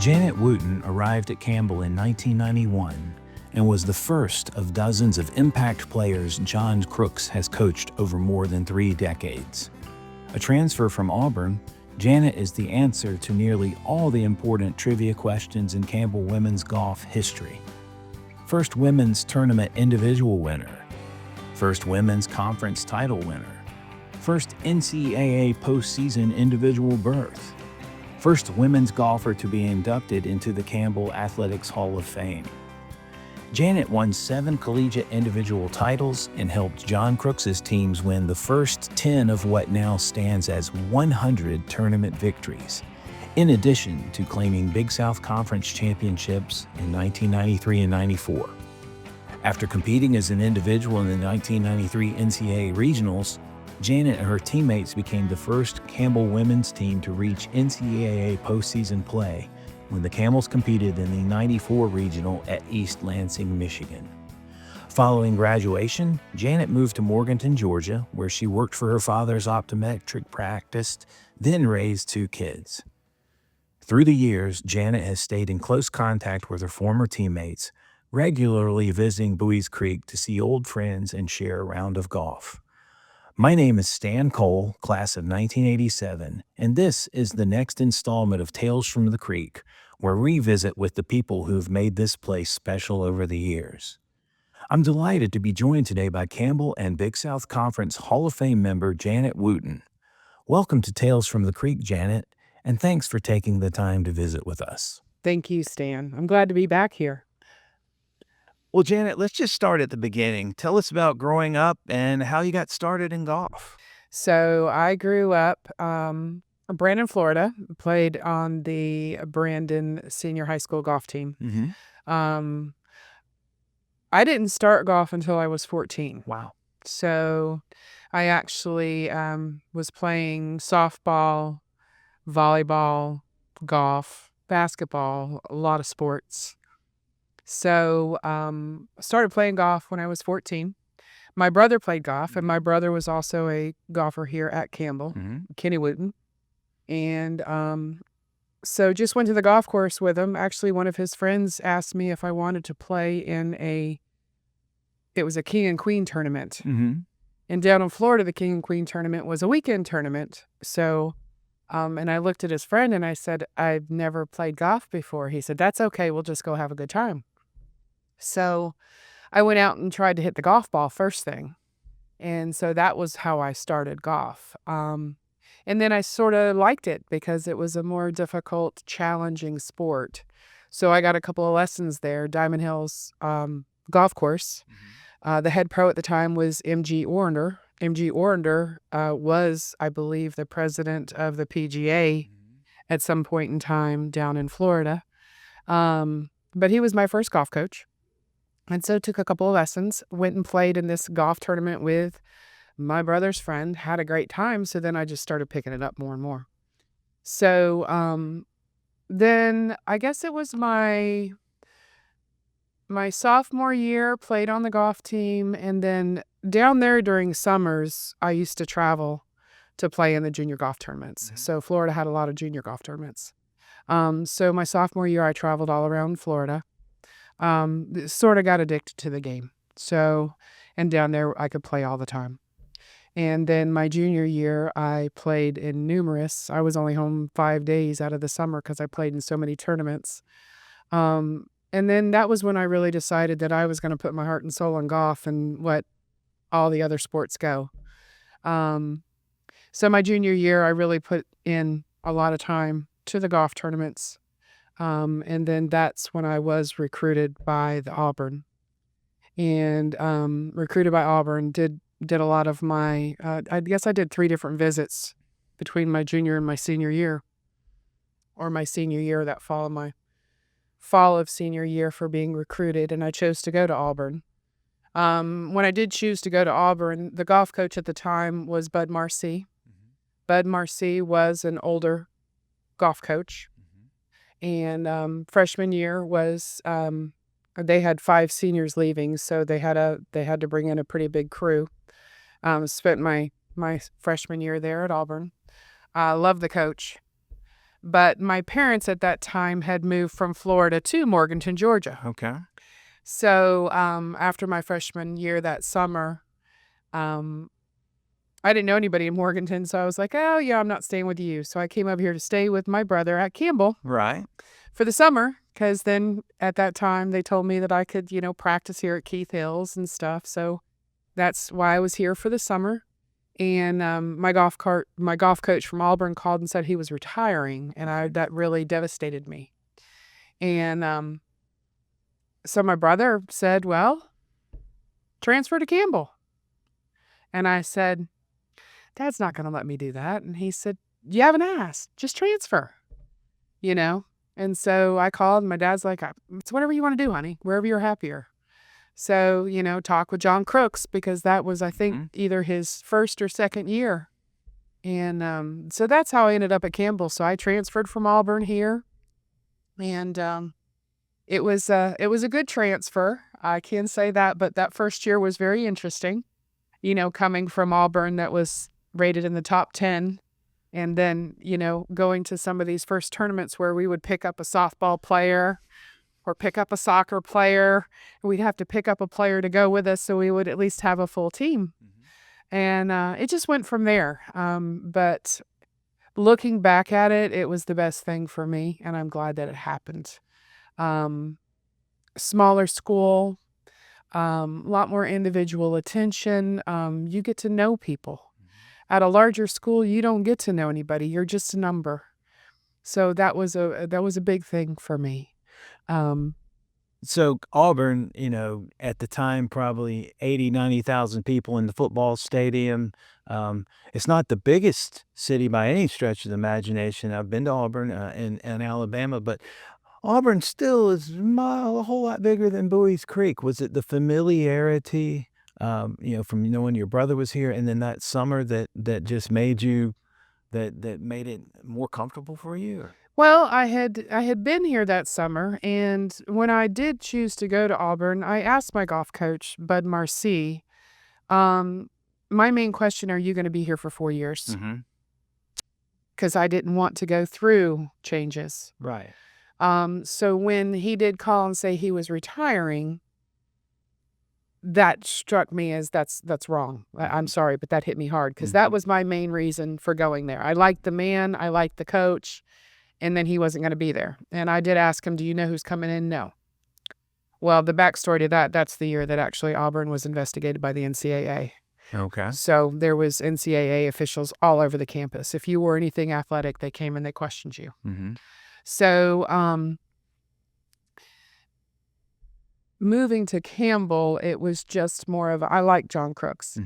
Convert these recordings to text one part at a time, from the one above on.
Janet Wooten arrived at Campbell in 1991 and was the first of dozens of impact players John Crooks has coached over more than 3 decades. A transfer from Auburn, Janet is the answer to nearly all the important trivia questions in Campbell women's golf history. First women's tournament individual winner, first women's conference title winner, first NCAA postseason individual berth, first women's golfer to be inducted into the Campbell Athletics Hall of Fame. Janet won 7 collegiate individual titles and helped John Crooks' teams win the first 10 of what now stands as 100 tournament victories, in addition to claiming Big South Conference championships in 1993 and 94. After competing as an individual in the 1993 NCAA Regionals, Janet and her teammates became the first Campbell women's team to reach NCAA postseason play when the Camels competed in the '94 Regional at East Lansing, Michigan. Following graduation, Janet moved to Morganton, Georgia, where she worked for her father's optometric practice, then raised 2 kids. Through the years, Janet has stayed in close contact with her former teammates, regularly visiting Buies Creek to see old friends and share a round of golf. My name is Stan Cole, class of 1987, and this is the next installment of Tales from the Creek, where we visit with the people who've made this place special over the years. I'm delighted to be joined today by Campbell and Big South Conference Hall of Fame member Janet Wooten. Welcome to Tales from the Creek, Janet, and thanks for taking the time to visit with us. Thank you, Stan. I'm glad to be back here. Well, Janet, let's just start at the beginning. Tell us about growing up and how you got started in golf. So I grew up in Brandon, Florida, played on the Brandon Senior High School golf team. Mm-hmm. I didn't start golf until I was 14. Wow. So I actually was playing softball, volleyball, golf, basketball, a lot of sports. So I started playing golf when I was 14. My brother played golf, and my brother was also a golfer here at Campbell, Kenny Wooten. And so just went to the golf course with him. Actually, one of his friends asked me if I wanted to play in it was a King and Queen tournament. Mm-hmm. And down in Florida, the King and Queen tournament was a weekend tournament. So, and I looked at his friend and I said, I've never played golf before. He said, that's okay. We'll just go have a good time. So I went out and tried to hit the golf ball first thing. And so that was how I started golf. And then I sort of liked it because it was a more difficult, challenging sport. So I got a couple of lessons there, Diamond Hills golf course. The head pro at the time was M.G. Orender. M.G. Orender was, I believe, the president of the PGA at some point in time down in Florida. But he was my first golf coach. And so took a couple of lessons, went and played in this golf tournament with my brother's friend, had a great time. So then I just started picking it up more and more. So then I guess it was my sophomore year, played on the golf team. And then down there during summers, I used to travel to play in the junior golf tournaments. So Florida had a lot of junior golf tournaments. So my sophomore year, I traveled all around Florida. Sort of got addicted to the game. So, and down there I could play all the time. And then my junior year, I played in numerous. I was only home 5 days out of the summer because I played in so many tournaments. And then that was when I really decided that I was going to put my heart and soul in golf and let all the other sports go. So my junior year, I really put in a lot of time to the golf tournaments. And then that's when I was recruited by the Auburn. And recruited by Auburn, did a lot of my, I guess I did 3 different visits between my junior and my senior year. Or my senior year, that fall, my fall of senior year for being recruited. And I chose to go to Auburn. When I did choose to go to Auburn, the golf coach at the time was Bud Marcy. Bud Marcy was an older golf coach. And freshman year was they had 5 seniors leaving, so they had to bring in a pretty big crew. Spent my freshman year there at Auburn. Loved the coach, But my parents at that time had moved from Florida to Morganton, Georgia. Okay. So after my freshman year that summer, I didn't know anybody in Morganton, so I was like, oh, yeah, I'm not staying with you. So I came up here to stay with my brother at Campbell Right. for the summer, because then at that time they told me that I could, practice here at Keith Hills and stuff. So that's why I was here for the summer. And my golf coach from Auburn called and said he was retiring, and that really devastated me. And so my brother said, well, transfer to Campbell. And I said, Dad's not going to let me do that. And he said, you haven't asked. Just transfer, And so I called, and my dad's like, it's whatever you want to do, honey, wherever you're happier. So, talk with John Crooks, because that was, I think, either his first or second year. And so that's how I ended up at Campbell. So I transferred from Auburn here. And it was a good transfer. I can say that. But that first year was very interesting, coming from Auburn that was rated in the top 10. And then, going to some of these first tournaments where we would pick up a softball player or pick up a soccer player. We'd have to pick up a player to go with us, so we would at least have a full team. And it just went from there. But looking back at it, it was the best thing for me, and I'm glad that it happened. Smaller school, a lot more individual attention. You get to know people. At a larger school, you don't get to know anybody. You're just a number. So that was a big thing for me. So Auburn, at the time, probably 80, 90,000 people in the football stadium. It's not the biggest city by any stretch of the imagination. I've been to Auburn in Alabama, but Auburn still is a whole lot bigger than Bowie's Creek. Was it the familiarity, from knowing your brother was here, and then that summer that just made you, that made it more comfortable for you? Or? Well, I had been here that summer, and when I did choose to go to Auburn, I asked my golf coach, Bud Marcy, my main question, are you going to be here for 4 years? Because I didn't want to go through changes. Right. So when he did call and say he was retiring, that struck me as that's wrong. I'm sorry, but that hit me hard, because that was my main reason for going there. I liked the man, I liked the coach. And then he wasn't going to be there. And I did ask him, do you know who's coming in? No. Well, the backstory to that's the year that actually Auburn was investigated by the NCAA. Okay. So there was NCAA officials all over the campus. If you were anything athletic, they came and they questioned you. So moving to Campbell, it was just more of, I like John Crooks.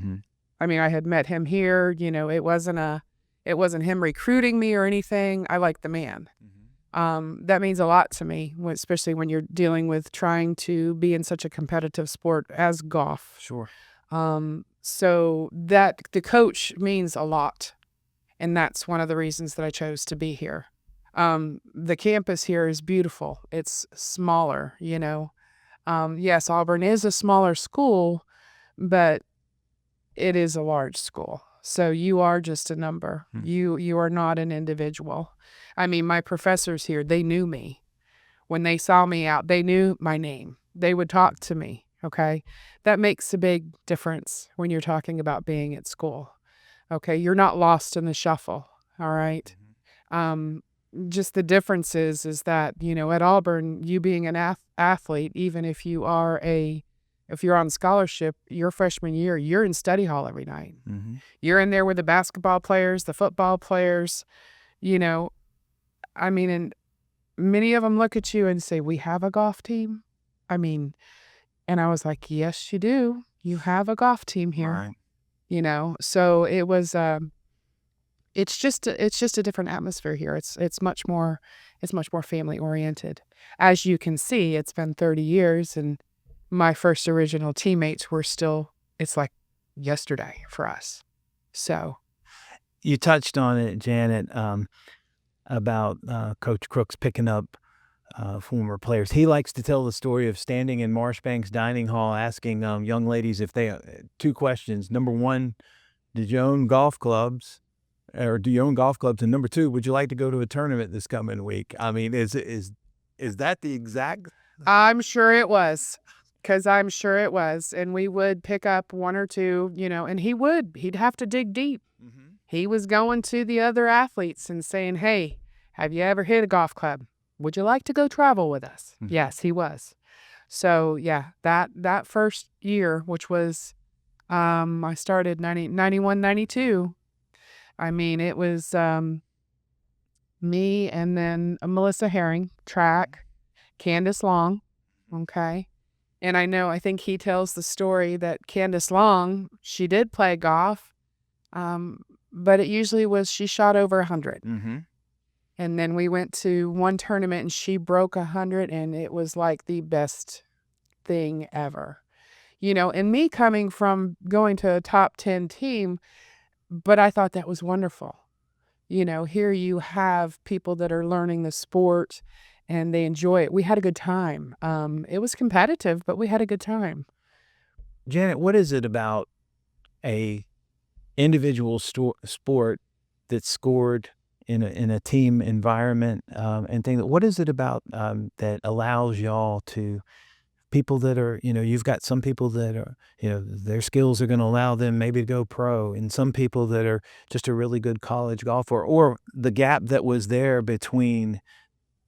I mean, I had met him here. It wasn't him recruiting me or anything. I like the man. That means a lot to me, especially when you're dealing with trying to be in such a competitive sport as golf. Sure. So that the coach means a lot. And that's one of the reasons that I chose to be here. The campus here is beautiful. It's smaller, Yes, Auburn is a smaller school, but it is a large school. So you are just a number. You are not an individual. I mean, my professors here, they knew me. When they saw me out, they knew my name. They would talk to me, okay? That makes a big difference when you're talking about being at school, okay? You're not lost in the shuffle, all right? Just the difference is that, at Auburn, you being an athlete, even if you are if you're on scholarship, your freshman year, you're in study hall every night. You're in there with the basketball players, the football players, I mean, and many of them look at you and say, we have a golf team. I mean, and I was like, yes, you do. You have a golf team here, Right. So it was, it's just a different atmosphere here. It's much more family oriented. As you can see, it's been 30 years, and my first original teammates were still, it's like yesterday for us. So You touched on it, Janet, about Coach Crooks picking up former players. He likes to tell the story of standing in Marshbank's dining hall asking young ladies if they, 2 questions. Number 1, did you own golf clubs? or do you own golf clubs? And number two, would you like to go to a tournament this coming week? I mean, is that the exact? I'm sure it was, because I'm sure it was. And we would pick up one or two, and he'd have to dig deep. Mm-hmm. He was going to the other athletes and saying, hey, have you ever hit a golf club? Would you like to go travel with us? Mm-hmm. Yes, he was. So yeah, that first year, which was, I started 91, 92. I mean, it was me and then Melissa Herring, track, Candace Long, okay? And I think he tells the story that Candace Long, she did play golf, but it usually was she shot over 100. Mm-hmm. And then we went to one tournament and she broke 100, and it was like the best thing ever. And me coming from going to a top 10 team, but I thought that was wonderful. Here you have people that are learning the sport and they enjoy it. We had a good time. It was competitive, but we had a good time. Janet, what is it about a individual sport that's scored in a team environment and things? What is it about that allows y'all to, people that are, you've got some people that are, their skills are going to allow them maybe to go pro, and some people that are just a really good college golfer, or the gap that was there between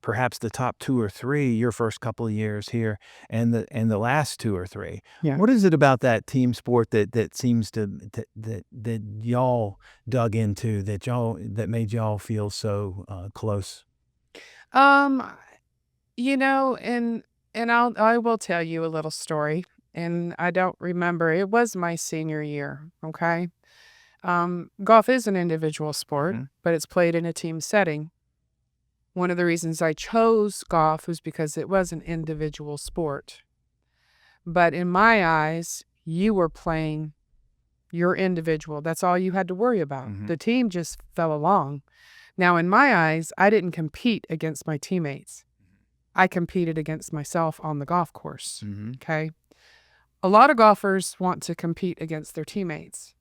perhaps the top two or three your first couple of years here and the last two or three. Yeah. What is it about that team sport that seems to that y'all dug into, that made y'all feel so close? And I will tell you a little story, and I don't remember. It was my senior year, okay? Golf is an individual sport, Mhm. but it's played in a team setting. One of the reasons I chose golf was because it was an individual sport. But in my eyes, you were playing your individual. That's all you had to worry about. Mhm. The team just fell along. Now, in my eyes, I didn't compete against my teammates. I competed against myself on the golf course. Mhm. Okay. A lot of golfers want to compete against their teammates.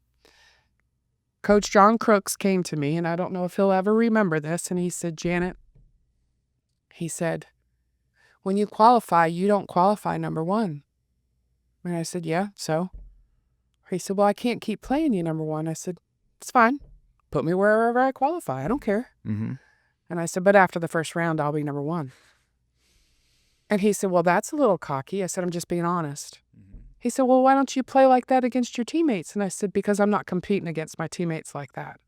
Coach John Crooks came to me, and I don't know if he'll ever remember this, and he said, Janet, he said, when you qualify, you don't qualify number one. And I said, yeah, so? He said, well, I can't keep playing you number one. I said, it's fine. Put me wherever I qualify. I don't care. Mm-hmm. And I said, but after the first round, I'll be number one. And he said, well, that's a little cocky. I said, I'm just being honest. Mm-hmm. He said, well, why don't you play like that against your teammates? And I said, because I'm not competing against my teammates like that.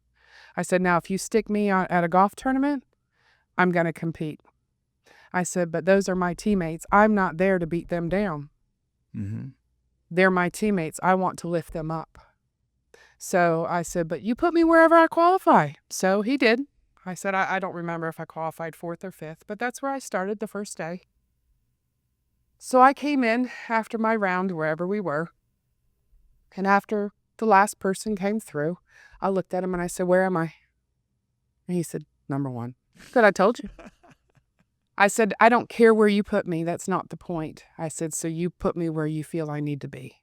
I said, now, if you stick me at a golf tournament, I'm going to compete. I said, but those are my teammates. I'm not there to beat them down. Mm-hmm. They're my teammates. I want to lift them up. So I said, but you put me wherever I qualify. So he did. I said, I don't remember if I qualified 4th or 5th, but that's where I started the first day. So I came in after my round, wherever we were. And after the last person came through, I looked at him and I said, where am I? And he said, number one. Good, I told you. I said, I don't care where you put me. That's not the point. I said, so you put me where you feel I need to be.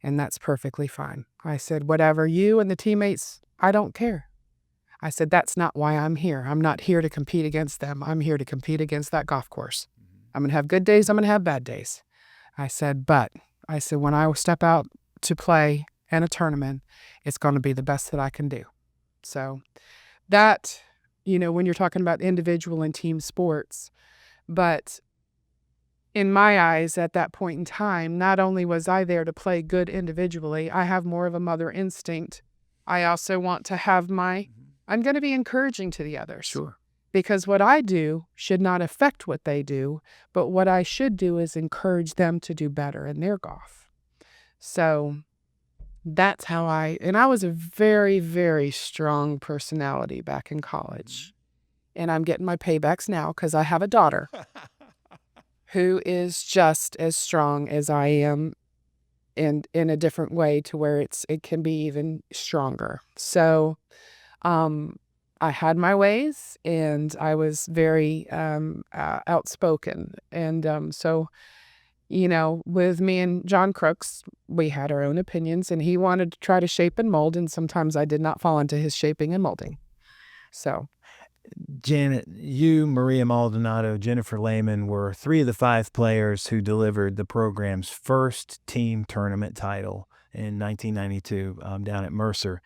And that's perfectly fine. I said, whatever you and the teammates, I don't care. I said, that's not why I'm here. I'm not here to compete against them. I'm here to compete against that golf course. I'm going to have good days. I'm going to have bad days. I said, when I step out to play in a tournament, it's going to be the best that I can do. So that, when you're talking about individual and team sports, but in my eyes at that point in time, not only was I there to play good individually, I have more of a mother instinct. I also want to have I'm going to be encouraging to the others. Sure. Because what I do should not affect what they do, but what I should do is encourage them to do better in their golf. So that's how and I was a very, very strong personality back in college. And I'm getting my paybacks now because I have a daughter who is just as strong as I am, and in a different way to where it can be even stronger. So I had my ways, and I was very outspoken. And so with me and John Crooks, we had our own opinions, and he wanted to try to shape and mold, and sometimes I did not fall into his shaping and molding. So, Janet, you, Maria Maldonado, Jennifer Lehman were 3 of the 5 players who delivered the program's first team tournament title in 1992 down at Mercer.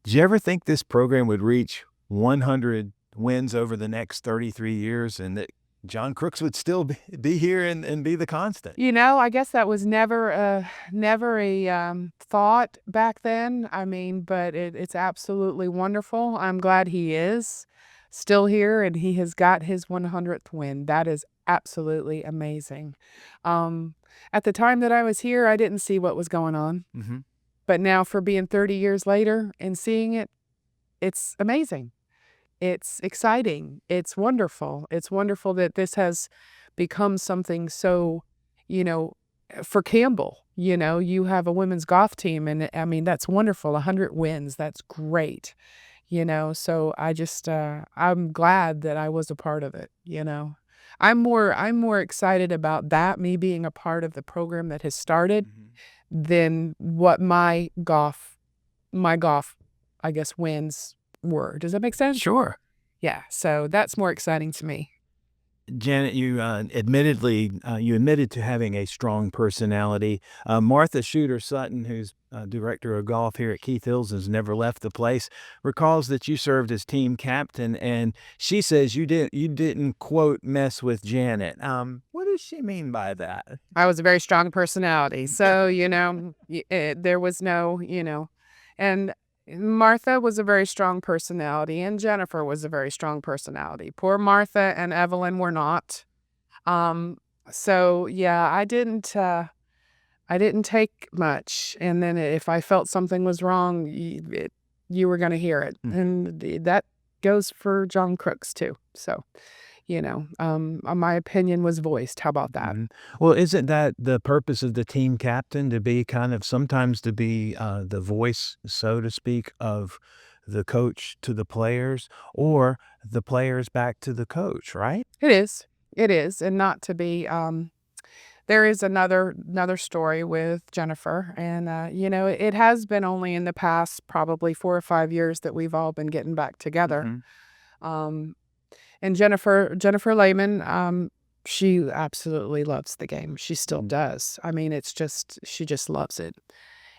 Did you ever think this program would reach 100 wins over the next 33 years and that John Crooks would still be here and be the constant? I guess that was never a thought back then. I mean, but it's absolutely wonderful. I'm glad he is still here and he has got his 100th win. That is absolutely amazing. At the time that I was here, I didn't see what was going on. Mm-hmm. But now for being 30 years later and seeing it, it's amazing. It's exciting. It's wonderful. It's wonderful that this has become something so, for Campbell, you have a women's golf team, and I mean, that's wonderful. 100 wins. That's great. So I just, I'm glad that I was a part of it. I'm more excited about that, me being a part of the program that has started, than what my golf, I guess, wins were. Does that make sense? Sure. Yeah. So that's more exciting to me. Janet, you admitted to having a strong personality. Martha Shooter Sutton, who's director of golf here at Keith Hills, has never left the place, recalls that you served as team captain, and she says you didn't quote mess with Janet. What does she mean by that? I was a very strong personality, so there was no, and Martha was a very strong personality, and Jennifer was a very strong personality. Poor Martha and Evelyn were not. So yeah, I didn't take much. And then if I felt something was wrong, you were going to hear it, and that goes for John Crooks too. So, my opinion was voiced. How about that? Well, isn't that the purpose of the team captain, to be sometimes to be the voice, so to speak, of the coach to the players, or the players back to the coach, right? It is, and not to be. There is another story with Jennifer, and it has been only in the past probably 4 or 5 years that we've all been getting back together. And Jennifer Lehman, she absolutely loves the game. She still does. I mean, she just loves it.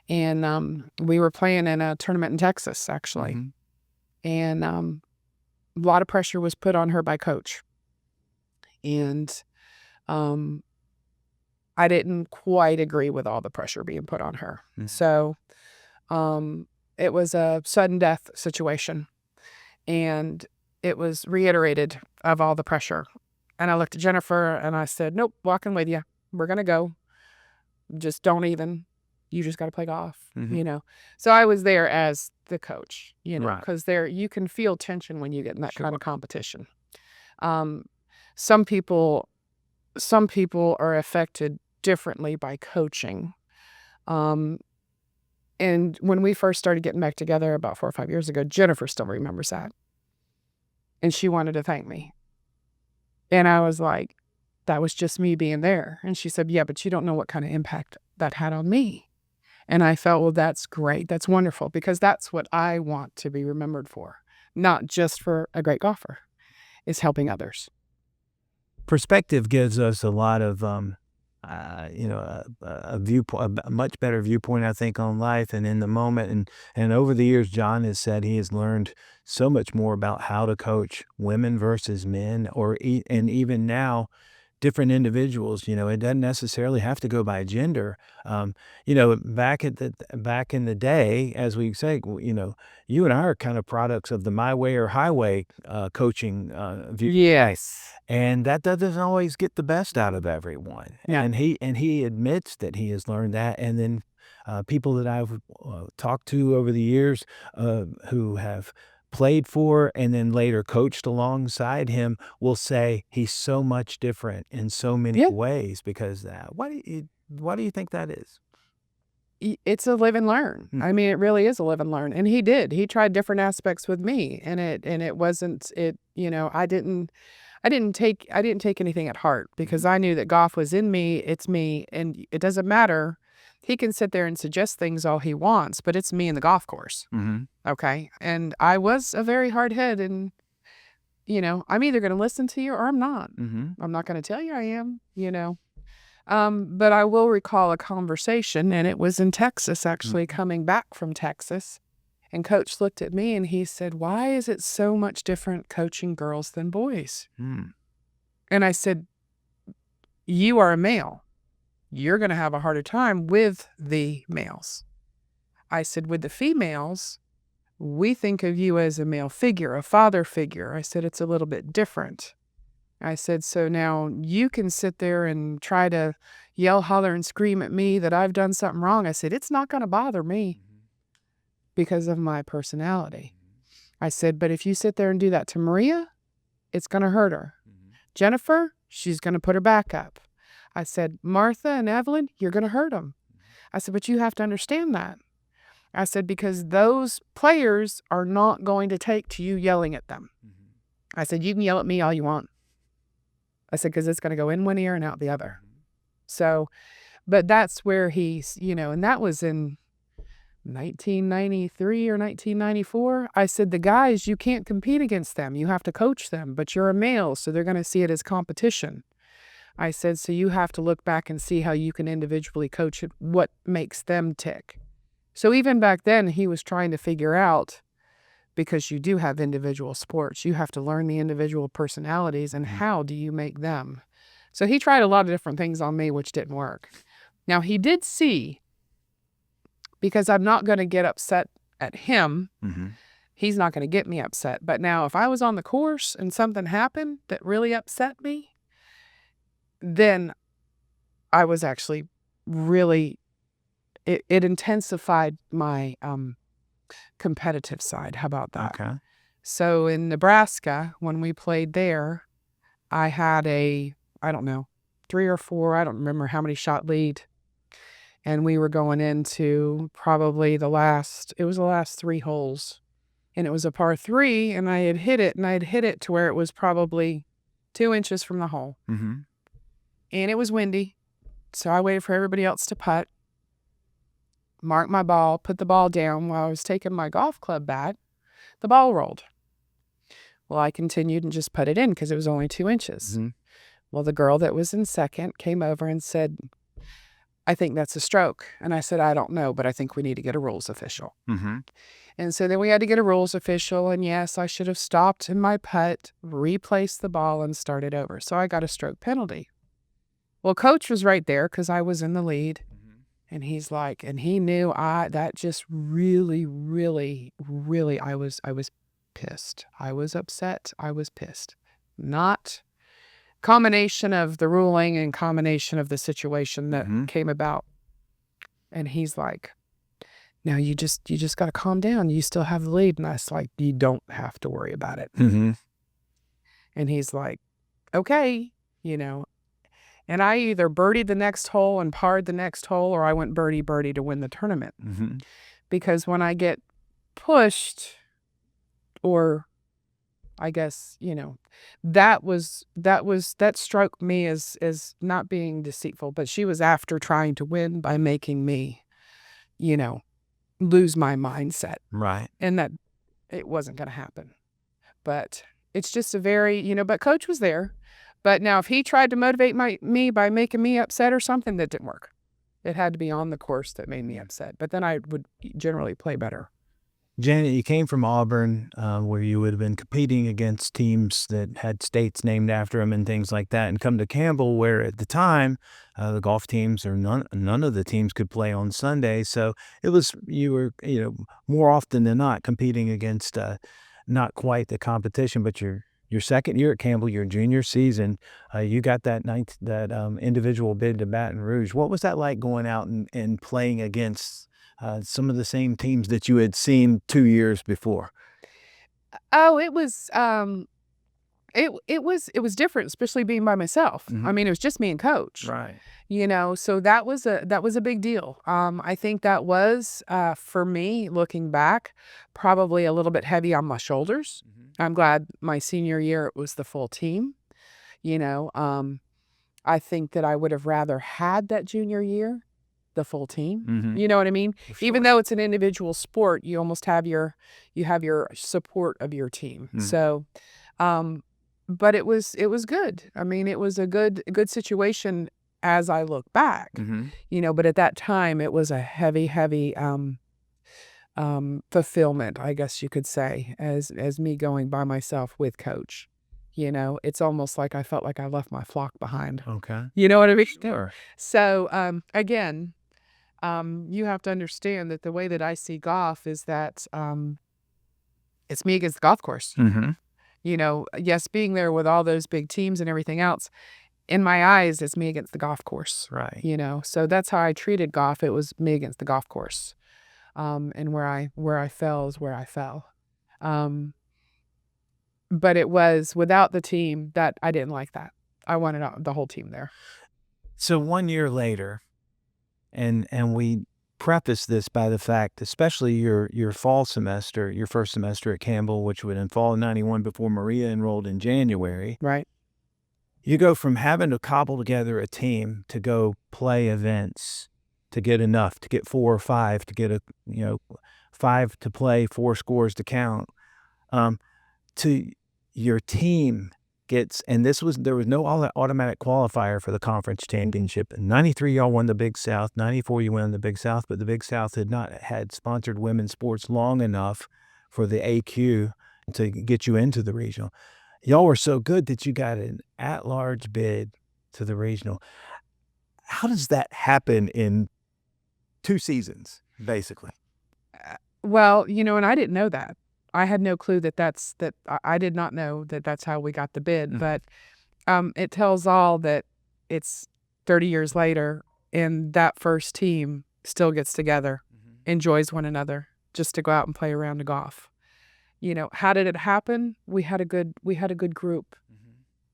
And we were playing in a tournament in Texas, actually. And a lot of pressure was put on her by Coach. And I didn't quite agree with all the pressure being put on her. So it was a sudden death situation. And it was reiterated of all the pressure. And I looked at Jennifer and I said, nope, walking with you. We're going to go. Just don't even. You just got to play golf, So I was there as the coach, because you can feel tension when you get in that kind of competition. Some people are affected differently by coaching. And when we first started getting back together about 4 or 5 years ago, Jennifer still remembers that. And she wanted to thank me. And I was like, that was just me being there. And she said, yeah, but you don't know what kind of impact that had on me. And I felt, well, that's great. That's wonderful, because that's what I want to be remembered for. Not just for a great golfer, is helping others. Perspective gives us a lot of, a viewpoint, a much better viewpoint, I think, on life and in the moment. And over the years, John has said he has learned so much more about how to coach women versus men, and even now, different individuals. It doesn't necessarily have to go by gender. Back in the day, as we say, you and I are kind of products of the my way or highway coaching view. Yes. And that doesn't always get the best out of everyone. Yeah. And he admits that he has learned that. And then people that I've talked to over the years who have played for and then later coached alongside him will say he's so much different in so many ways. Because why do you think that is? It's a live and learn. I mean, it really is a live and learn. And he tried different aspects with me, and it wasn't, I I didn't take anything at heart because I knew that Goff was in me. It's me, and it doesn't matter. He can sit there and suggest things all he wants, but it's me and the golf course. Mm-hmm. Okay. And I was a very hard head, and I'm either going to listen to you or I'm not. Mm-hmm. I'm not going to tell you I am. But I will recall a conversation, and it was in Texas, actually, coming back from Texas. And Coach looked at me and he said, "Why is it so much different coaching girls than boys?" And I said, "You are a male. You're going to have a harder time with the males." I said, "With the females, we think of you as a male figure, a father figure." I said, "It's a little bit different." I said, "So now you can sit there and try to yell, holler, and scream at me that I've done something wrong." I said, "It's not going to bother me because of my personality." I said, "But if you sit there and do that to Maria, it's going to hurt her. Jennifer, she's going to put her back up." I said, "Martha and Evelyn, you're going to hurt them." I said, "But you have to understand that." I said, "Because those players are not going to take to you yelling at them." I said, "You can yell at me all you want." I said, "Because it's going to go in one ear and out the other." So, but that's where he's, and that was in 1993 or 1994. I said, "The guys, you can't compete against them. You have to coach them, but you're a male, so they're going to see it as competition." I said, "So you have to look back and see how you can individually coach it, what makes them tick." So even back then, he was trying to figure out, because you do have individual sports, you have to learn the individual personalities and how do you make them. So he tried a lot of different things on me, which didn't work. Now, he did see, because I'm not going to get upset at him. He's not going to get me upset. But now if I was on the course and something happened that really upset me, then I was actually really, it intensified my competitive side. How about that? Okay. So in Nebraska, when we played there, I had I don't know, 3 or 4, I don't remember how many shot lead. And we were going into probably the last 3 holes. And it was a par 3, and I had hit it to where it was probably 2 inches from the hole. And it was windy. So I waited for everybody else to putt, marked my ball, put the ball down. While I was taking my golf club back, the ball rolled. Well, I continued and just put it in because it was only 2 inches. Well, the girl that was in second came over and said, "I think that's a stroke." And I said, "I don't know, but I think we need to get a rules official." And so then we had to get a rules official. And yes, I should have stopped in my putt, replaced the ball, and started over. So I got a stroke penalty. Well, Coach was right there because I was in the lead. And he's like, and he knew that just really, really, really, I was pissed. I was upset. I was pissed. Not combination of the ruling and combination of the situation that came about. And he's like, "Now you just got to calm down. You still have the lead." And I was like, "You don't have to worry about it." And he's like, "Okay, And I either birdied the next hole and parred the next hole, or I went birdie to win the tournament. Because when I get pushed, or I guess, that struck me as not being deceitful, but she was after trying to win by making me, lose my mindset. Right. And that it wasn't going to happen. But it's just a very, but Coach was there. But now if he tried to motivate me by making me upset or something, that didn't work. It had to be on the course that made me upset. But then I would generally play better. Janet, you came from Auburn, where you would have been competing against teams that had states named after them and things like that, and come to Campbell, where at the time the golf teams or none of the teams could play on Sunday. So you were more often than not competing against not quite the competition, but your second year at Campbell, your junior season, you got that individual bid to Baton Rouge. What was that like going out and playing against some of the same teams that you had seen 2 years before? Oh, it was it was different, especially being by myself. I mean, it was just me and Coach. Right. So that was a big deal. I think that was for me, looking back, probably a little bit heavy on my shoulders. I'm glad my senior year it was the full team. You know, I think that I would have rather had that junior year, the full team. Mhm. You know what I mean? For sure. Even though it's an individual sport, you almost have your support of your team. Mhm. So, but it was good. I mean, it was a good situation as I look back. Mhm. You know, but at that time it was a heavy fulfillment, I guess you could say, as me going by myself with Coach. You know, it's almost like I felt like I left my flock behind. Okay. You know what I mean? Sure. So, again, you have to understand that the way that I see golf is that it's me against the golf course. Mhm. You know, yes, being there with all those big teams and everything else, in my eyes, it's me against the golf course. Right. You know, so that's how I treated golf. It was me against the golf course. And where I fell is where I fell. But it was without the team that I didn't like that. I wanted the whole team there. So 1 year later, and we preface this by the fact, especially your fall semester, your first semester at Campbell, which would in fall of 91 before Maria enrolled in January, Right. you go from having to cobble together a team to go play events to get enough, to get 4 or 5, to get 5 to play, 4 scores to count, to your team gets, and there was no automatic qualifier for the conference championship. In 93, y'all won the Big South. 94, you won the Big South, but the Big South had not had sponsored women's sports long enough for the AQ to get you into the regional. Y'all were so good that you got an at-large bid to the regional. How does that happen in 2 seasons, basically? Well, you know, and I didn't know that. I had no clue that I did not know that that's how we got the bid. Mhm. But it tells all that it's 30 years later, and that first team still gets together, enjoys one another, just to go out and play a round of golf. You know, how did it happen? We had a good group.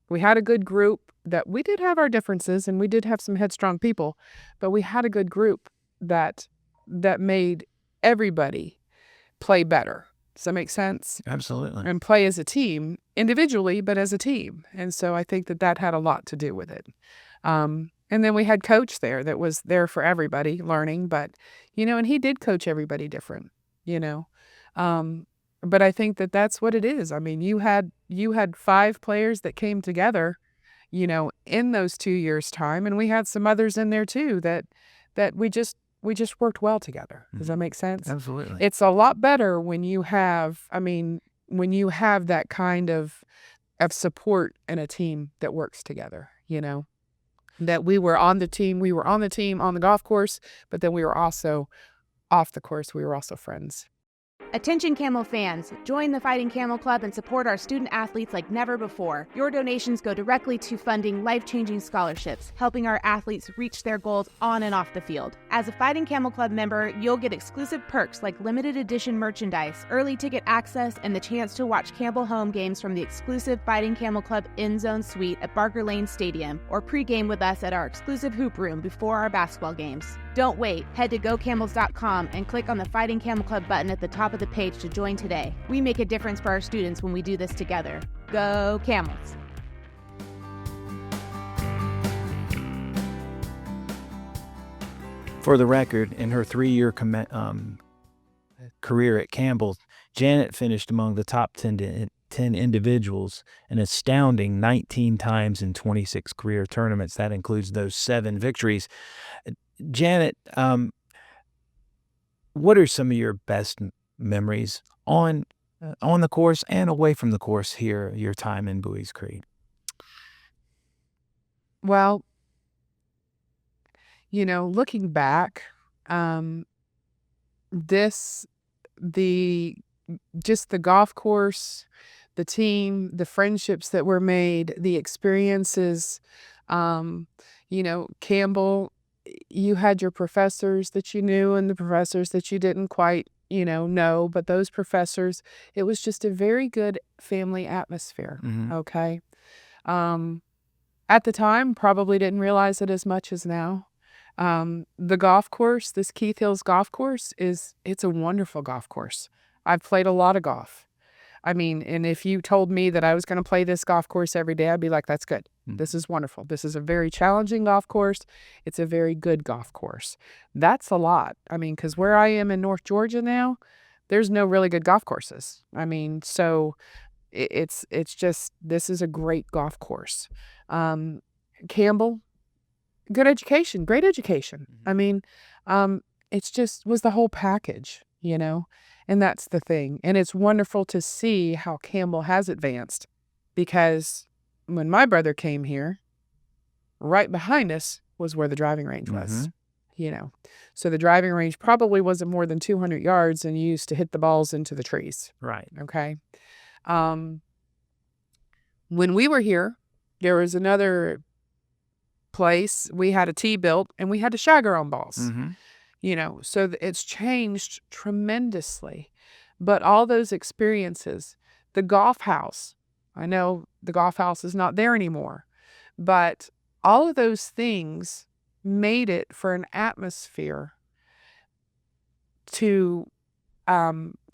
We had a good group that we did have our differences, and we did have some headstrong people, but we had a good group that made everybody play better. Does that make sense? Absolutely. And play as a team, individually, but as a team. And so I think that had a lot to do with it. And then we had Coach there that was there for everybody learning, but, you know, and he did coach everybody different, you know. But I think that that's what it is. I mean, you had 5 players that came together, you know, in those 2 years' time, and we had some others in there too that we just worked well together. Does that make sense? Absolutely. It's a lot better when you have, when you have that kind of support and a team that works together, you know. That we were on the team on the golf course, but then we were also off the course, we were also friends. Attention Camel fans, join the Fighting Camel Club and support our student athletes like never before. Your donations go directly to funding life-changing scholarships, helping our athletes reach their goals on and off the field. As a Fighting Camel Club member, you'll get exclusive perks like limited edition merchandise, early ticket access, and the chance to watch Campbell home games from the exclusive Fighting Camel Club End Zone Suite at Barker Lane Stadium, or pregame with us at our exclusive hoop room before our basketball games. Don't wait. Head to gocamels.com and click on the Fighting Camel Club button at the top of the page to join today. We make a difference for our students when we do this together. Go Camels! For the record, in her 3-year career at Campbell, Janet finished among the top 10 individuals an astounding 19 times in 26 career tournaments. That includes those 7 victories. Janet, what are some of your best memories on the course and away from the course here, your time in Buies Creek? Well, you know, looking back, just the golf course, the team, the friendships that were made, the experiences, you know, Campbell, you had your professors that you knew and the professors that you didn't quite, you know, but those professors, it was just a very good family atmosphere. Mhm. Okay. At the time, probably didn't realize it as much as now. The golf course, this Keith Hills golf course it's a wonderful golf course. I've played a lot of golf. I mean, and if you told me that I was going to play this golf course every day, I'd be like, that's good. Mm. This is wonderful. This is a very challenging golf course. It's a very good golf course. That's a lot. I mean, because where I am in North Georgia now, there's no really good golf courses. I mean, so it's just, this is a great golf course. Campbell, good education, great education. I mean, it's just was the whole package, you know, and that's the thing. And it's wonderful to see how Campbell has advanced, because when my brother came here, right behind us was where the driving range was, you know. So the driving range probably wasn't more than 200 yards, and you used to hit the balls into the trees. Right. Okay. When we were here, there was another place. We had a tee built, and we had to shag our own balls. You know, so it's changed tremendously. But all those experiences, the golf house, I know the golf house is not there anymore, but all of those things made it for an atmosphere to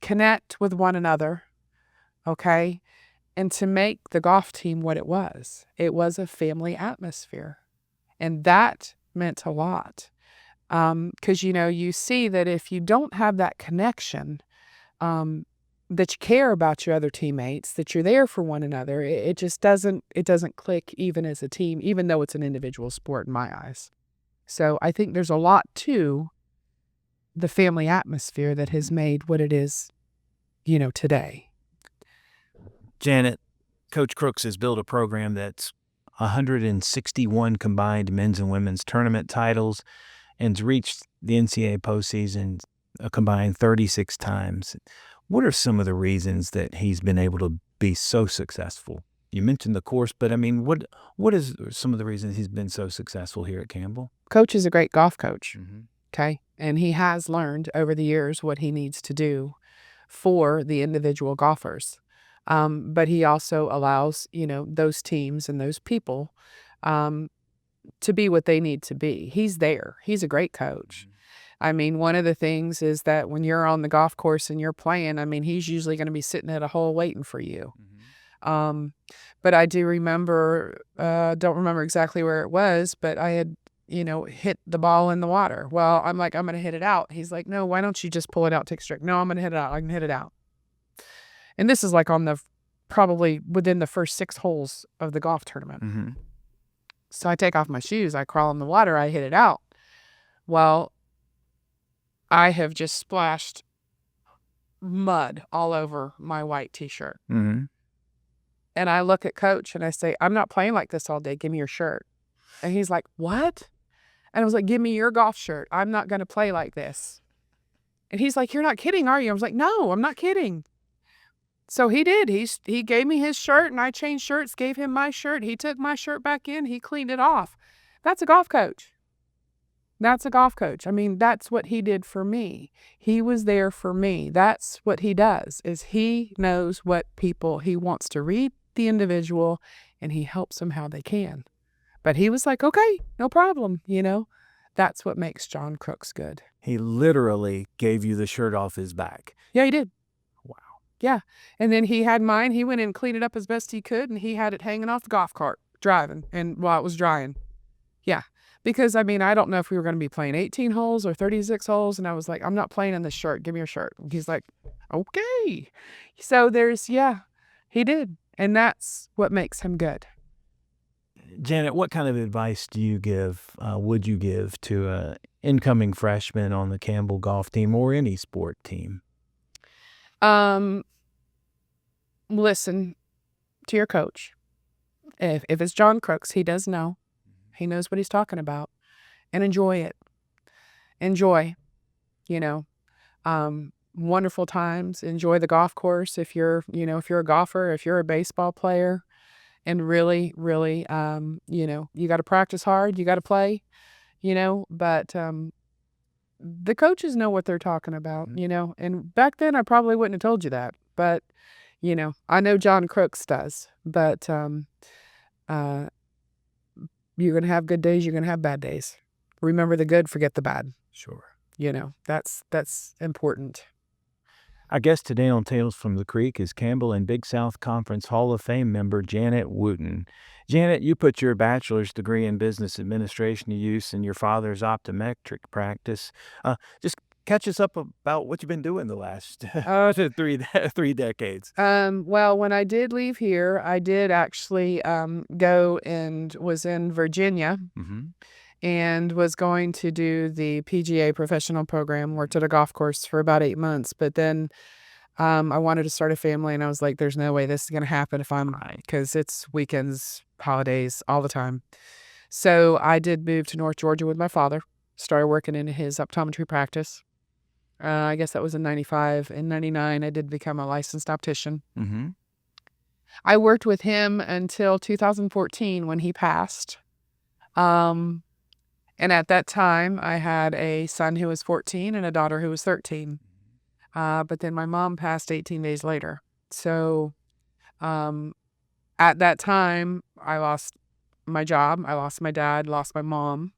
connect with one another, okay, and to make the golf team what it was. It was a family atmosphere, and that meant a lot. Because, you know, you see that if you don't have that connection, that you care about your other teammates, that you're there for one another, it just doesn't click even as a team, even though it's an individual sport in my eyes. So I think there's a lot to the family atmosphere that has made what it is, you know, today. Janet, Coach Crooks has built a program that's 161 combined men's and women's tournament titles, and reached the NCAA postseason a combined 36 times. What are some of the reasons that he's been able to be so successful? You mentioned the course, but I mean, what is some of the reasons he's been so successful here at Campbell? Coach is a great golf coach, okay? And he has learned over the years what he needs to do for the individual golfers. But he also allows, you know, those teams and those people to be what they need to be. He's there. He's a great coach. I mean, one of the things is that when you're on the golf course and you're playing, I mean, he's usually going to be sitting at a hole waiting for you. But I do remember, don't remember exactly where it was, but I had, you know, hit the ball in the water. Well, I'm like, I'm going to hit it out. He's like, no, why don't you just pull it out, take a stroke? No, I'm going to hit it out. I can hit it out. And this is like on the, probably within the first 6 holes of the golf tournament. So I take off my shoes, I crawl in the water, I hit it out. Well, I have just splashed mud all over my white t-shirt. And I look at Coach and I say, I'm not playing like this all day. Give me your shirt. And he's like, what? And I was like, give me your golf shirt. I'm not going to play like this. And he's like, you're not kidding, are you? I was like, no, I'm not kidding. So he did. He gave me his shirt, and I changed shirts, gave him my shirt. He took my shirt back in. He cleaned it off. That's a golf coach. That's a golf coach. I mean, that's what he did for me. He was there for me. That's what he does, is he knows what people, he wants to read the individual, and he helps them how they can. But he was like, okay, no problem, you know. That's what makes John Crooks good. He literally gave you the shirt off his back. Yeah, he did. Wow. Yeah. And then he had mine. He went in and cleaned it up as best he could, and he had it hanging off the golf cart, driving, and while it was drying. Yeah. Because, I mean, I don't know if we were going to be playing 18 holes or 36 holes, and I was like, I'm not playing in this shirt. Give me your shirt. And he's like, okay. So there's, yeah, he did. And that's what makes him good. Janet, what kind of advice would you give to an incoming freshman on the Campbell golf team or any sport team? Listen to your coach. If it's John Crooks, he does know. He knows what he's talking about. And enjoy it. Enjoy, you know, wonderful times. Enjoy the golf course if you're a golfer, if you're a baseball player. And really, really, you know, you got to practice hard. You got to play, you know, but the coaches know what they're talking about, you know. And back then I probably wouldn't have told you that. But, you know, I know John Crooks does. But you're going to have good days. You're going to have bad days. Remember the good, forget the bad. Sure. You know, that's important. Our guest today on Tales from the Creek is Campbell and Big South Conference Hall of Fame member Janet Wooten. Janet, you put your bachelor's degree in business administration to use in your father's optometric practice. Just catch us up about what you've been doing the last three decades. Well, when I did leave here, I did actually go and was in Virginia Mm-hmm. and was going to do the PGA professional program, worked at a golf course for about 8 months. But then I wanted to start a family, and I was like, there's no way this is going to happen if I'm Right. because it's weekends, holidays, all the time. So I did move to North Georgia with my father, started working in his optometry practice. I guess that was in 95. In 99, I did become a licensed optician. Mm-hmm. I worked with him until 2014 when he passed. And at that time, I had a son who was 14 and a daughter who was 13. But then my mom passed 18 days later. So at that time, I lost my job. I lost my dad, lost my mom.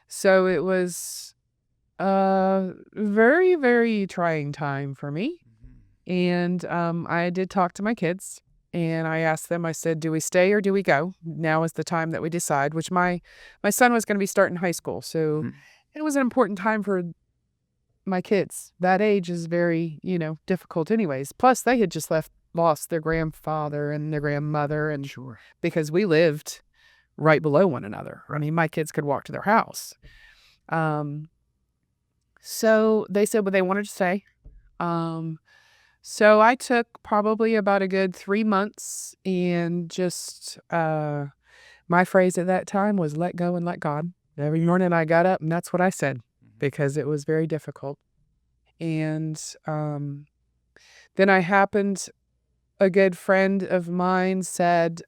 So it was a very, very trying time for me. And I did talk to my kids, and I asked them, I said, do we stay or do we go? Now is the time that we decide, which my son was going to be starting high school. So it was an important time for my kids. That age is very, difficult anyways. Plus, they had just lost their grandfather and their grandmother, and Sure. because we lived right below one another. I mean, my kids could walk to their house. So they said, well, they wanted to stay. So I took probably about a good 3 months, and just my phrase at that time was let go and let God. Every morning I got up and that's what I said, because it was very difficult. And then a good friend of mine said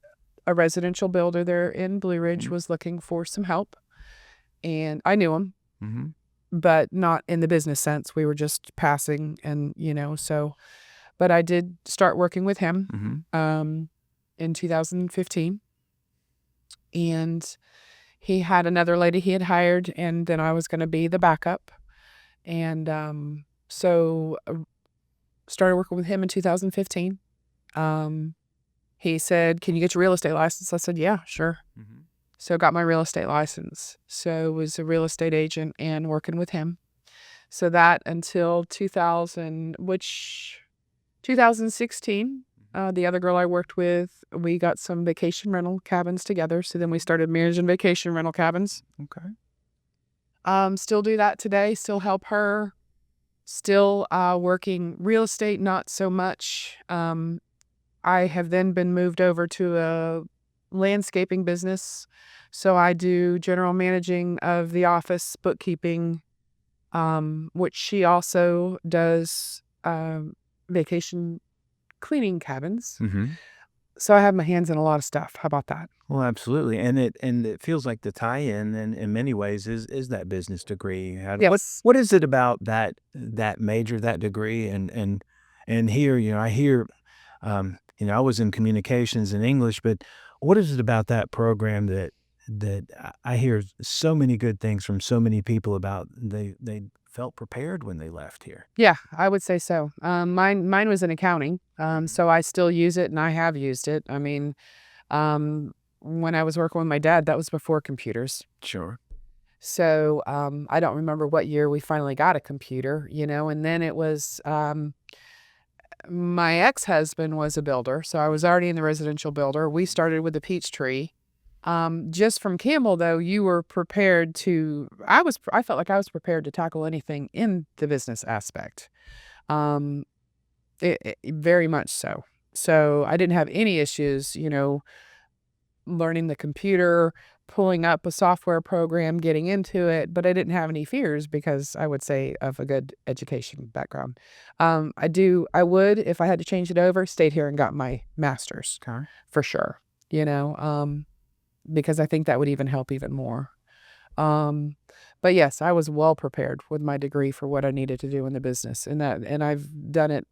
a residential builder there in Blue Ridge was looking for some help. And I knew him, but not in the business sense. We were just passing, and, so. But I did start working with him in 2015. And he had another lady he had hired, and then I was going to be the backup. And so started working with him in 2015. He said, can you get your real estate license? I said, yeah, sure. So got my real estate license. So was a real estate agent and working with him. So that until 2016, the other girl I worked with, we got some vacation rental cabins together. So then we started managing vacation rental cabins. Okay. Still do that today. Still help her. Still working real estate, not so much. I have then been moved over to a landscaping business. So I do general managing of the office, bookkeeping, which she also does vacation cleaning cabins. So I have my hands in a lot of stuff. How about that? Well, absolutely, and it feels like the tie-in, in many ways, is that business degree. Yes. What is it about that major, that degree, and here, I hear, I was in communications and English, but what is it about that program that I hear so many good things from so many people about? They felt prepared when they left here. Yeah, I would say so. Mine was in accounting, so I still use it, and I have used it. I mean, when I was working with my dad, that was before computers. Sure. So I don't remember what year we finally got a computer, and then it was my ex-husband was a builder, so I was already in the residential builder. We started with the peach tree. Just from Campbell, though, you were prepared to, I felt like I was prepared to tackle anything in the business aspect. Very much so. So I didn't have any issues, learning the computer, pulling up a software program, getting into it, but I didn't have any fears because I would say of a good education background. I would, if I had to change it over, stayed here and got my master's. Okay. For sure, because I think that would even help even more. But yes, I was well prepared with my degree for what I needed to do in the business, and I've done it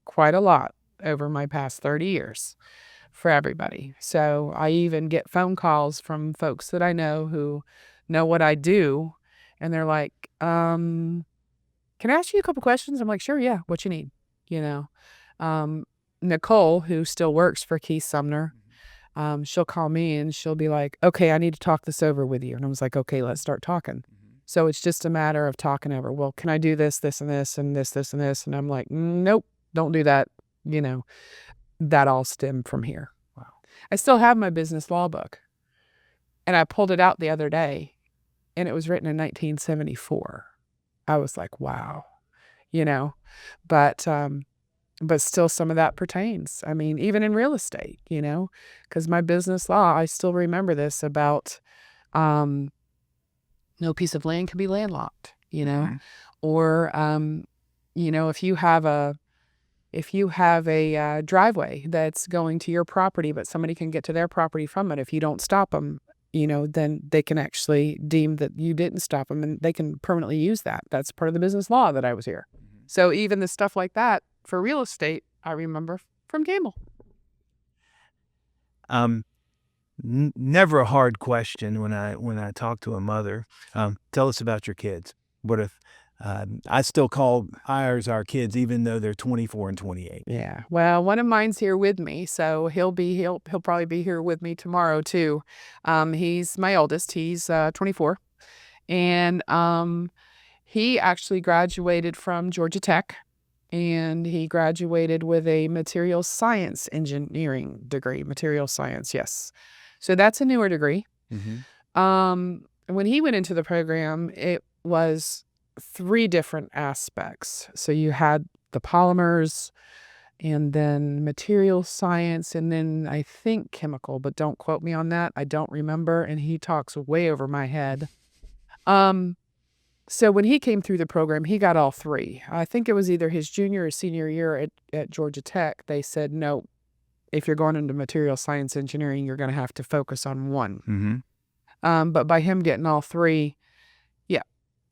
quite a lot over my past 30 years for everybody. So I even get phone calls from folks that I know who know what I do, and they're like, can I ask you a couple questions? I'm like, sure, yeah, what you need? you know. Nicole, who still works for Keith Sumner, she'll call me and she'll be like, okay, I need to talk this over with you. And I was like, okay, let's start talking. So it's just a matter of talking over. Well, can I do this, this, and this, and this, this, and this? And I'm like, nope, don't do that. You know, that all stemmed from here. Wow. I still have my business law book. And I pulled it out the other day, and it was written in 1974. I was like, wow, you know, but still some of that pertains. I mean, even in real estate, you know, because my business law, I still remember this about no piece of land can be landlocked, you know, or, you know, if you have a driveway that's going to your property, but somebody can get to their property from it, if you don't stop them, you know, then they can actually deem that you didn't stop them, and they can permanently use that. That's part of the business law that I was here. So even the stuff like that for real estate, I remember from Campbell. Never a hard question when I talk to a mother. Tell us about your kids. What if I still call ours our kids, even though they're 24 and 28. Yeah. Well, one of mine's here with me, so he'll probably be here with me tomorrow too. He's my oldest. He's 24, and he actually graduated from Georgia Tech, and he graduated with a material science engineering degree. Material science, yes. So that's a newer degree. When he went into the program, it was 3 different aspects. So you had the polymers, and then material science, and then I think chemical, but don't quote me on that. I don't remember, and he talks way over my head. So when he came through the program, he got all 3. I think it was either his junior or senior year at Georgia Tech. They said, no, if you're going into material science engineering, you're going to have to focus on one. But by him getting all 3, yeah,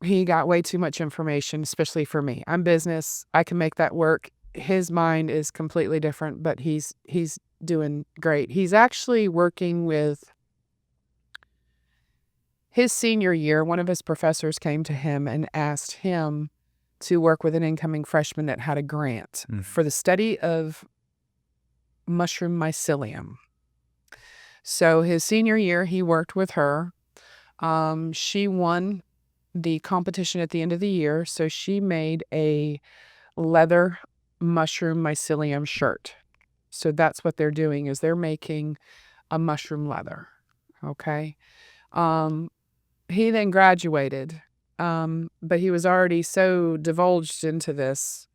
he got way too much information, especially for me. I'm business. I can make that work. His mind is completely different, but he's doing great. He's actually working with his senior year. One of his professors came to him and asked him to work with an incoming freshman that had a grant for the study of mushroom mycelium. So his senior year, he worked with her. She won the competition at the end of the year, so she made a leather mushroom mycelium shirt. So that's what they're doing, is they're making a mushroom leather. Okay. He then graduated, but he was already so divulged into this.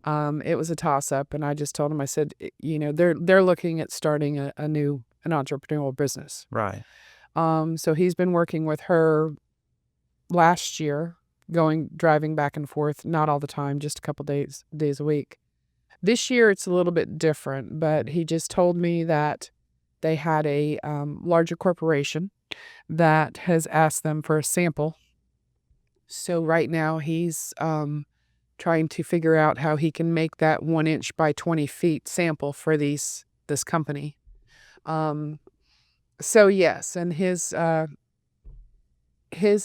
It was a toss-up, and I just told him, I said, you know, they're looking at starting an entrepreneurial business. Right. So he's been working with her last year, driving back and forth, not all the time, just a couple days a week. This year it's a little bit different, but he just told me that they had a larger corporation that has asked them for a sample. So right now he's trying to figure out how he can make that 1 inch by 20 feet sample for this company. So yes, and his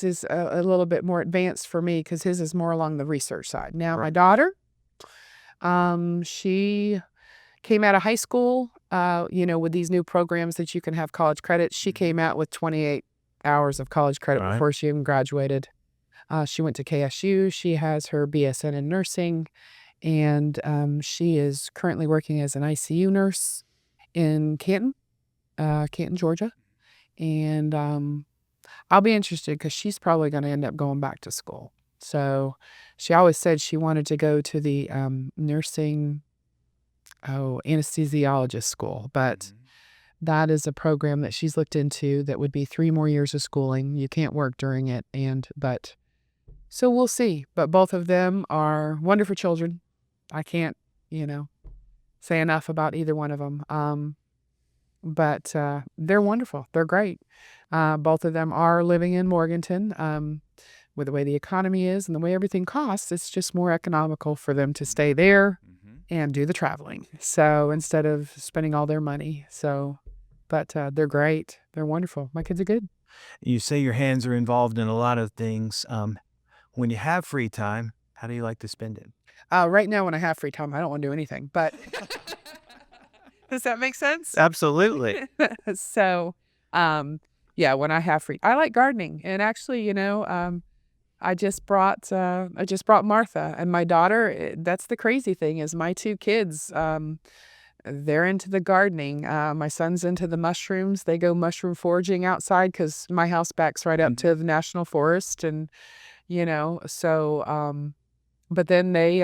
is a little bit more advanced for me, because his is more along the research side. Now, my daughter, she came out of high school, you know, with these new programs that you can have college credits. She came out with 28 hours of college credit before she even graduated. She went to KSU. She has her BSN in nursing, and she is currently working as an ICU nurse in Canton, Georgia. And I'll be interested, because she's probably going to end up going back to school. So she always said she wanted to go to the nursing anesthesiologist school, but that is a program that she's looked into that would be 3 more years of schooling. You can't work during it, so we'll see. But both of them are wonderful children. I can't, you know, say enough about either one of them. But they're wonderful. They're great. Both of them are living in Morganton. With the way the economy is and the way everything costs, it's just more economical for them to stay there and do the traveling. So instead of spending all their money. But they're great. They're wonderful. My kids are good. You say your hands are involved in a lot of things. When you have free time, How do you like to spend it? Right now when I have free time, I don't want to do anything, but does that make sense? Absolutely. So, yeah, when I have free, I like gardening, and actually, I just brought Martha and my daughter. That's the crazy thing is my two kids. They're into the gardening. My son's into the mushrooms. They go mushroom foraging outside because my house backs right up to the national forest, and so. But then they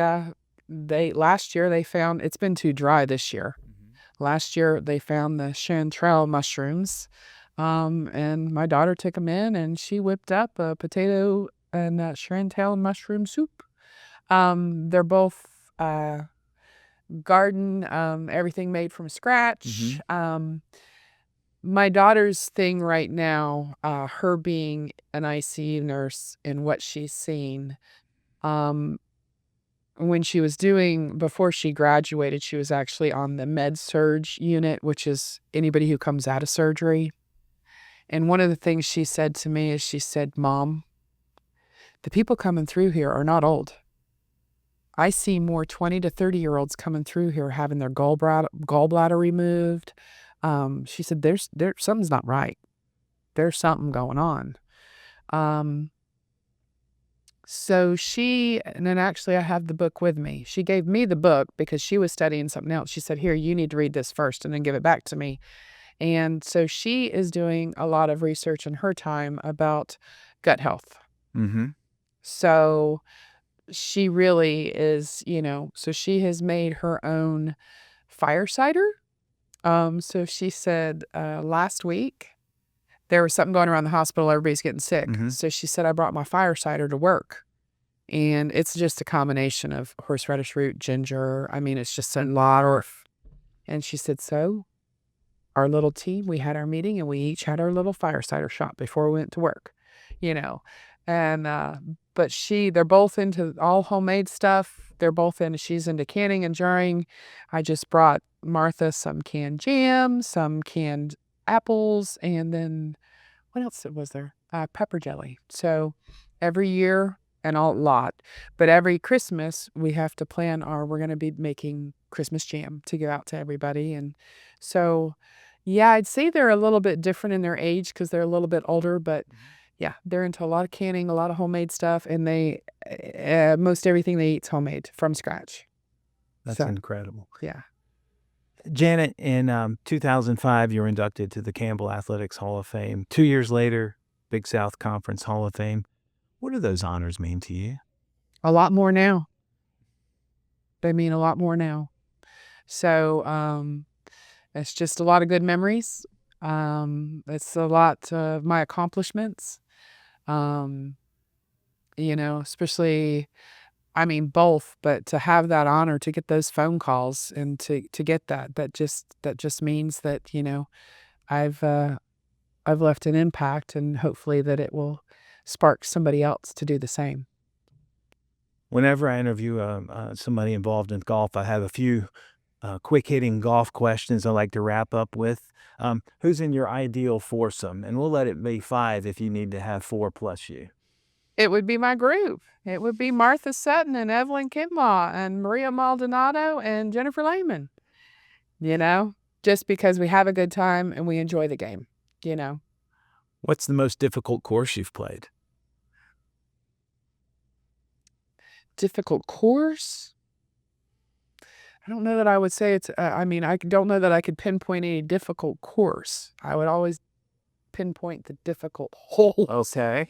last year they found it's been too dry this year. Last year they found the chanterelle mushrooms, and my daughter took them in and she whipped up a potato and chanterelle mushroom soup. They're both garden, everything made from scratch. My daughter's thing right now, her being an ICU nurse and what she's seen, when she was before she graduated, she was actually on the med surge unit, which is anybody who comes out of surgery. And one of the things she said to me is she said, "Mom, the people coming through here are not old. I see more 20 to 30-year-olds coming through here having their gallbladder removed." She said, "There's something's not right. There's something going on." So and then actually I have the book with me. She gave me the book because she was studying something else. She said, "Here, you need to read this first and then give it back to me." And so she is doing a lot of research in her time about gut health. So she really is, so she has made her own fire cider. So she said last week there was something going around the hospital. Everybody's getting sick. So she said, "I brought my fire cider to work." And it's just a combination of horseradish root, ginger. I mean, it's just a lot of. And she said, "So our little team, we had our meeting and we each had our little fire cider shot before we went to work, And, but they're both into all homemade stuff. She's into canning and jarring. I just brought Martha some canned jam, some canned apples, and then what else was there? Pepper jelly. So every year and a lot, but every Christmas we have to plan we're going to be making Christmas jam to give out to everybody. And so, yeah, I'd say they're a little bit different in their age because they're a little bit older, but yeah, they're into a lot of canning, a lot of homemade stuff, and most everything they eat's homemade from scratch. That's So, incredible. yeah. Janet, in 2005, you were inducted to the Campbell Athletics Hall of Fame. 2 years later, Big South Conference Hall of Fame. What do those honors mean to you? A lot more now. They mean a lot more now. So it's just a lot of good memories. It's a lot of my accomplishments. Especially, I mean, both, but to have that honor, to get those phone calls and to get that just means that, I've left an impact, and hopefully that it will spark somebody else to do the same. Whenever I interview somebody involved in golf, I have a few quick-hitting golf questions I like to wrap up with. Who's in your ideal foursome? And we'll let it be 5 if you need to have 4 plus you. It would be my group. It would be Martha Sutton and Evelyn Kinlaw and Maria Maldonado and Jennifer Lehman. Just because we have a good time and we enjoy the game. What's the most difficult course you've played? Difficult course? I don't know that I would say it's, I don't know that I could pinpoint any difficult course. I would always pinpoint the difficult hole. Okay.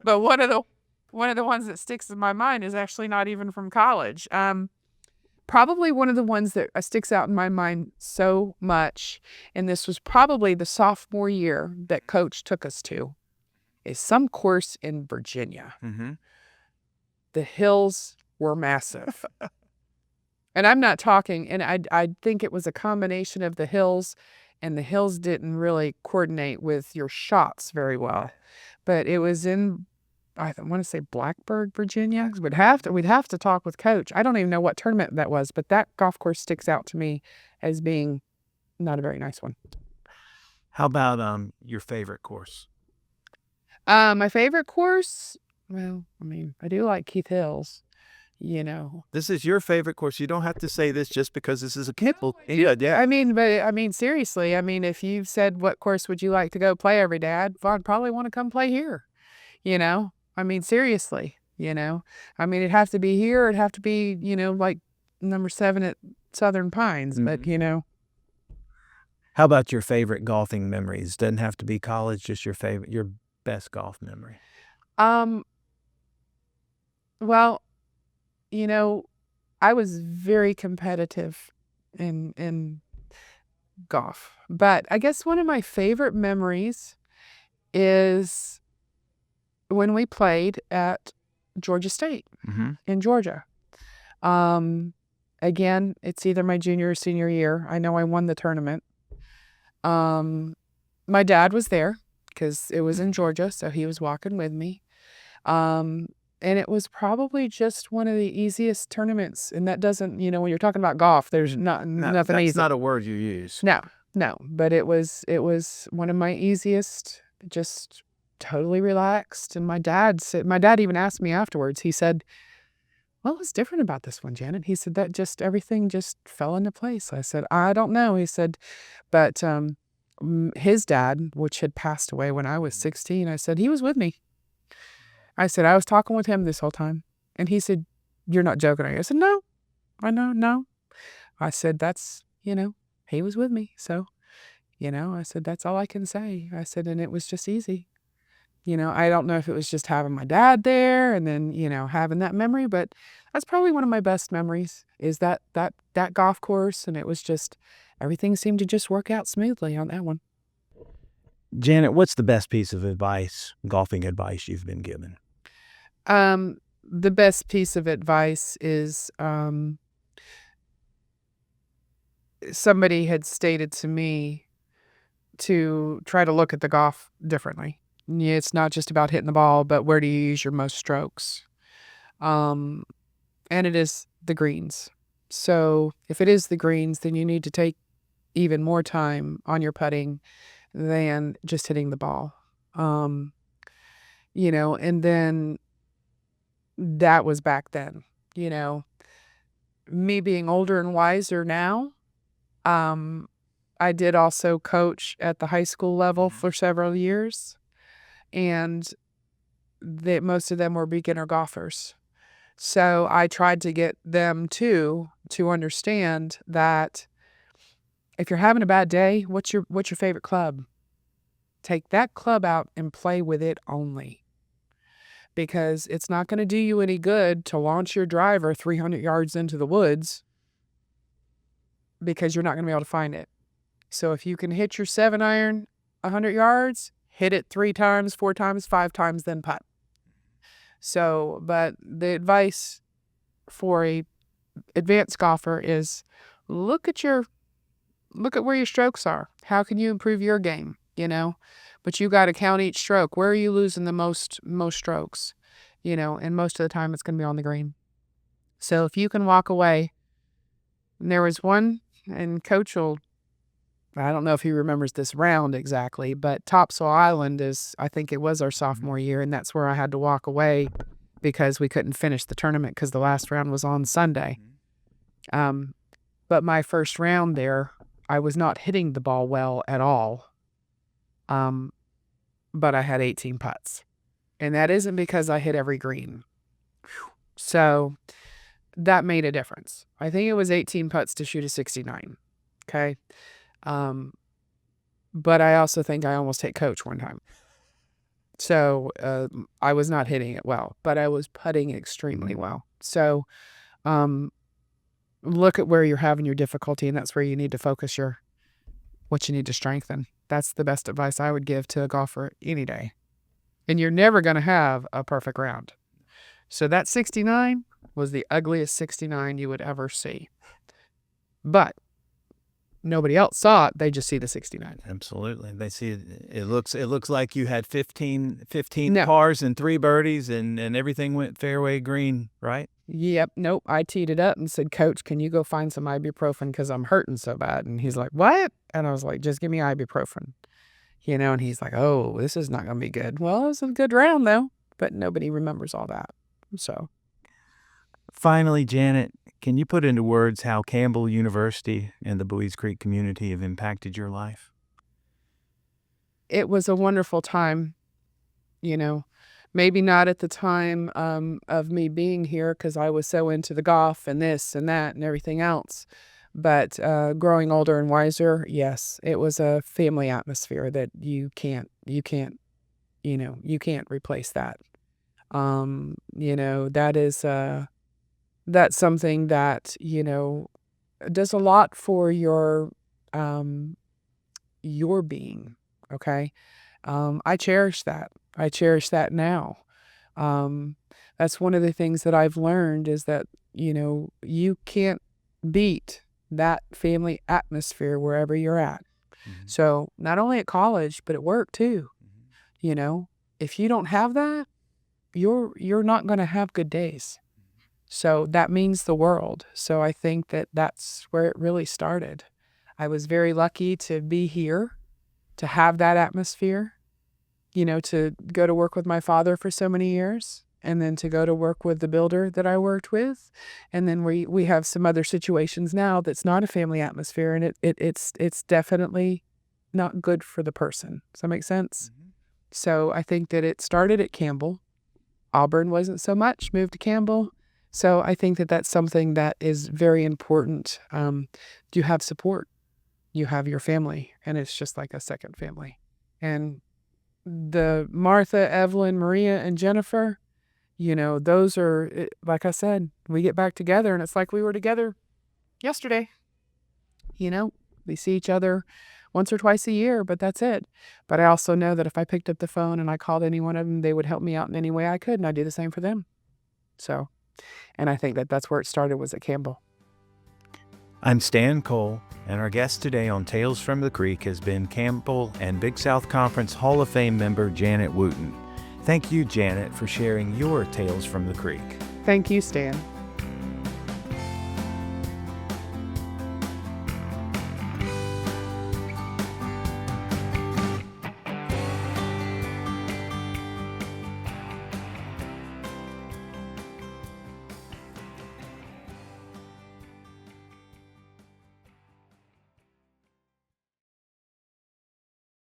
But one of the ones that sticks in my mind is actually not even from college. Probably one of the ones that sticks out in my mind so much, and this was probably the sophomore year that Coach took us to, is some course in Virginia. The hills were massive. And I'm not talking, and I think it was a combination of the hills, and the hills didn't really coordinate with your shots very well. But it was in, I want to say Blacksburg, Virginia. We'd have to talk with Coach. I don't even know what tournament that was, but that golf course sticks out to me as being not a very nice one. How about your favorite course? My favorite course, Well, I mean, I do like Keith Hills, you know. This is your favorite course. You don't have to say this just because this is a Campbell. Yeah. I mean, seriously, I mean, if you said what course would you like to go play every day, I'd probably want to come play here, you know. I mean, seriously, you know. I mean, it'd have to be here. It'd have to be, you know, like number 7 at Southern Pines, but you know. How about your favorite golfing memories? Doesn't have to be college, just your best golf memory. Well, you know, I was very competitive in golf, but I guess one of my favorite memories is when we played at Georgia State in Georgia. Again, it's either my junior or senior year. I know I won the tournament. My dad was there because it was in Georgia, so he was walking with me. And it was probably just one of the easiest tournaments. And that doesn't, you know, when you're talking about golf, there's nothing easy. That's not a word you use. No. But it was one of my easiest, just totally relaxed. And my dad even asked me afterwards, he said, "What was different about this one, Janet?" He said, "That everything just fell into place." I said, "I don't know." He said, but his dad, which had passed away when I was 16, I said, he was with me. I said, I was talking with him this whole time. And he said, "You're not joking, are you?" I said, "No, I know, no." I said, "That's, you know, he was with me." So, you know, I said, "That's all I can say." I said, and it was just easy. You know, I don't know if it was just having my dad there and then, you know, having that memory, but that's probably one of my best memories is that golf course. And it was just, everything seemed to just work out smoothly on that one. Janet, what's the best piece of advice, golfing advice you've been given? The best piece of advice is somebody had stated to me to try to look at the golf differently. Yeah, it's not just about hitting the ball, but where do you use your most strokes? And it is the greens. So if it is the greens, then you need to take even more time on your putting than just hitting the ball. You know, and then that was back then, you know, me being older and wiser now. I did also coach at the high school level for several years, and most of them were beginner golfers. So I tried to get them to understand that if you're having a bad day, what's your favorite club? Take that club out and play with it only. Because it's not going to do you any good to launch your driver 300 yards into the woods because you're not going to be able to find it. So if you can hit your 7-iron 100 yards, hit it 3 times, 4 times, 5 times, then putt. So, but the advice for a advanced golfer is look at where your strokes are. How can you improve your game, you know? But you got to count each stroke. Where are you losing the most strokes? You know, and most of the time it's going to be on the green. So if you can walk away, and there was one, and Coach I don't know if he remembers this round exactly, but Topsail Island I think it was our sophomore year, and that's where I had to walk away because we couldn't finish the tournament because the last round was on Sunday. But my first round there, I was not hitting the ball well at all. But I had 18 putts, and that isn't because I hit every green. So that made a difference. I think it was 18 putts to shoot a 69. Okay. But I also think I almost hit Coach one time. So, I was not hitting it well, but I was putting extremely well. So, look at where you're having your difficulty, and that's where you need to focus what you need to strengthen. That's the best advice I would give to a golfer any day. And you're never going to have a perfect round. So that 69 was the ugliest 69 you would ever see. But nobody else saw it. They just see the 69. Absolutely. They see it looks like you had 15 No. pars and 3 birdies and everything went fairway green, right? Yep. Nope. I teed it up and said, "Coach, can you go find some ibuprofen because I'm hurting so bad?" And he's like, "What?" And I was like, "Just give me ibuprofen." You know, and he's like, "Oh, this is not going to be good." Well, it was a good round though. but nobody remembers all that. So Finally, Janet, can you put into words how Campbell University and the Buies Creek community have impacted your life? it was a wonderful time, you know, maybe not at the time of me being here because I was so into the golf and this and that and everything else. But growing older and wiser, yes, it was a family atmosphere that you can't replace that. That is that's something that, does a lot for your being. Okay. I cherish that. I cherish that now. That's one of the things that I've learned is that, you can't beat that family atmosphere wherever you're at. So not only at college, but at work too. If you don't have that, you're not going to have good days. So that means the world. So I think that that's where it really started. I was very lucky to be here, to have that atmosphere, to go to work with my father for so many years, and then to go to work with the builder that I worked with. And then we have some other situations now that's not a family atmosphere, and it's definitely not good for the person. Does that make sense? So I think that it started at Campbell. Auburn wasn't so much, moved to Campbell. So I think that that's something that is very important. You have support. You have your family, and it's just like a second family. And the Martha, Evelyn, Maria, and Jennifer, those are, like I said, we get back together, and it's like we were together yesterday. We see each other once or twice a year, but that's it. But I also know that if I picked up the phone and I called any one of them, they would help me out in any way I could, and I do the same for them. So, and I think that that's where it started, was at Campbell. I'm Stan Cole, and our guest today on Tales from the Creek has been Campbell and Big South Conference Hall of Fame member Janet Wooten. Thank you, Janet, for sharing your Tales from the Creek. Thank you, Stan.